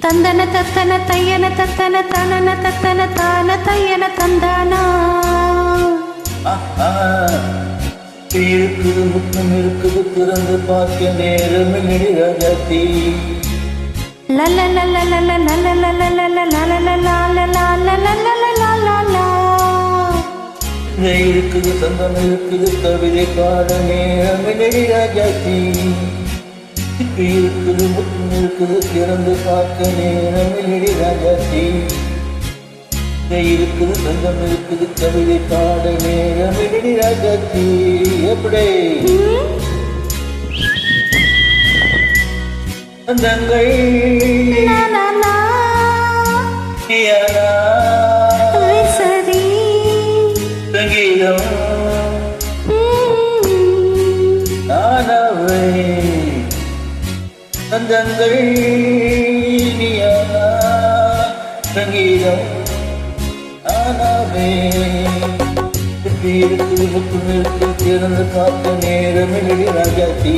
தந்தன தத்தன தையன தத்தன தனன தத்தன தான தையன தந்தானா இருக்குது முத்தம் இருக்குது திறந்து பார்க்க நேரம் ராஜாத்தி இருக்குது சந்தம் இருக்குது கவிதை பாட நேரம் ராஜாத்தி இருக்குது முத்தம் இருக்குது திறந்து பார்க்க நேரம் ராஜாத்தி இருக்குது சந்தம் இருக்குது கவிதை பாட நேரம் ராஜாத்தி எப்படி அந்தங்கள் சங்கீதம் நானவை அந்தங்கள் சங்கீதம் நானவை இருக்குது முக்கும் இருக்குது திறந்து பார்த்த நேரம் ராஜாத்தி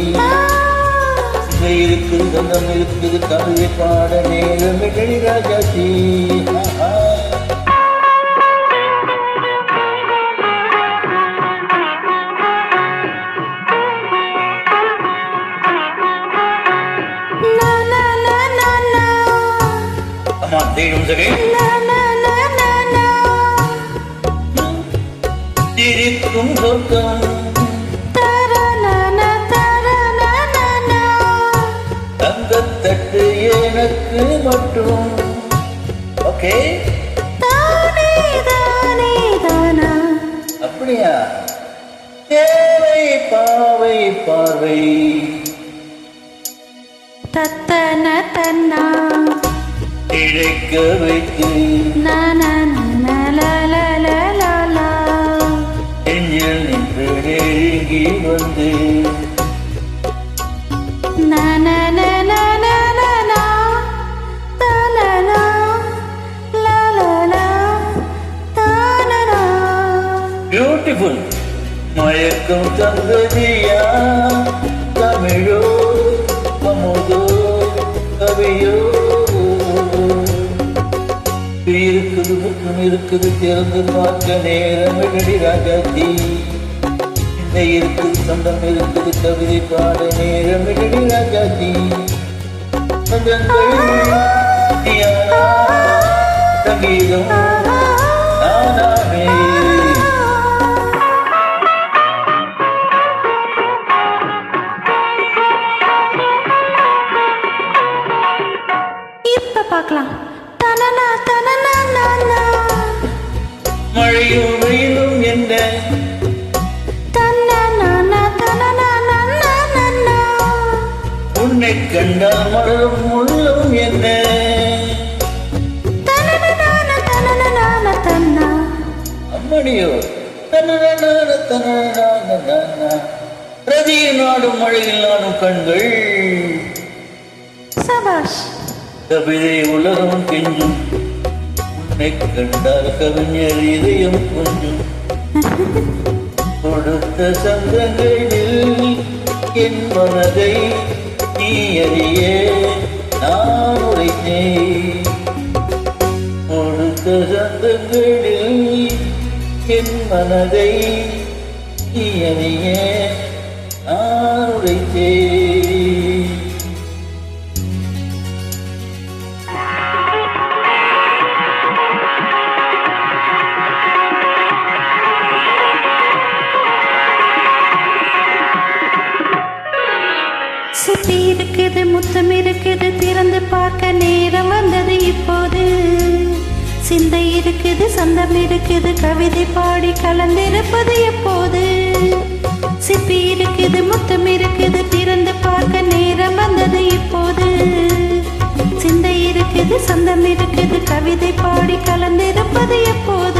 இருக்குது சந்தம் இருக்குது கவிதை பாட நேரம் ராஜாத்தி இருக்கும் சொர்க்கம் தங்கத்தட்டு எனக்கு மட்டும் ஓகே அப்படியா தேவை பாவை பார்வை தத்தன தன்னா இழைக்க வைத்து நெஞ்சில் நின்று நெருங்கி வந்து பியூட்டிஃபுல் மயக்கம் தந்ததியா தமிழோ அமுதோ கவியோ இருக்குது முக்கம் இருக்குது திறந்து பார்க்க நேரம் ராஜாத்தி இந்த இருக்குது சந்தம் இருக்குது கவிதை பாட நேரம் ராஜாத்தி சங்கீதம் நானாவே இப்ப பார்க்கலாம் மழையும் வெயிலும் என்ன உன்னை கண்டால் மலரும் முள்ளும் என்ன அம்மணியோ ரதியில் நாடும் மழையில் நாடும் கண்கள் கவிதை உலகம் கெஞ்சும் உன்னை கண்டால் கவிஞர் இதயம் கொஞ்சம் கொடுத்த சந்தங்களில் என் மனதை நீ அறிய நான் உரைத்தேன் கொடுத்த சந்தங்களில் என் மனதை நீ அறிய நான் உரைத்தேன் சிப்பி இருக்குது முத்தம் இருக்குது திறந்து பார்க்க நேரம் வந்தது இப்போது சிந்தை இருக்குது சந்தம் இருக்குது கவிதை பாடி கலந்திருப்பது எப்போது சிப்பி இருக்குது முத்தம் இருக்குது திறந்து பார்க்க நேரம் வந்தது இப்போது சிந்தை இருக்குது சந்தம் இருக்குது கவிதை பாடி கலந்திருப்பது எப்போது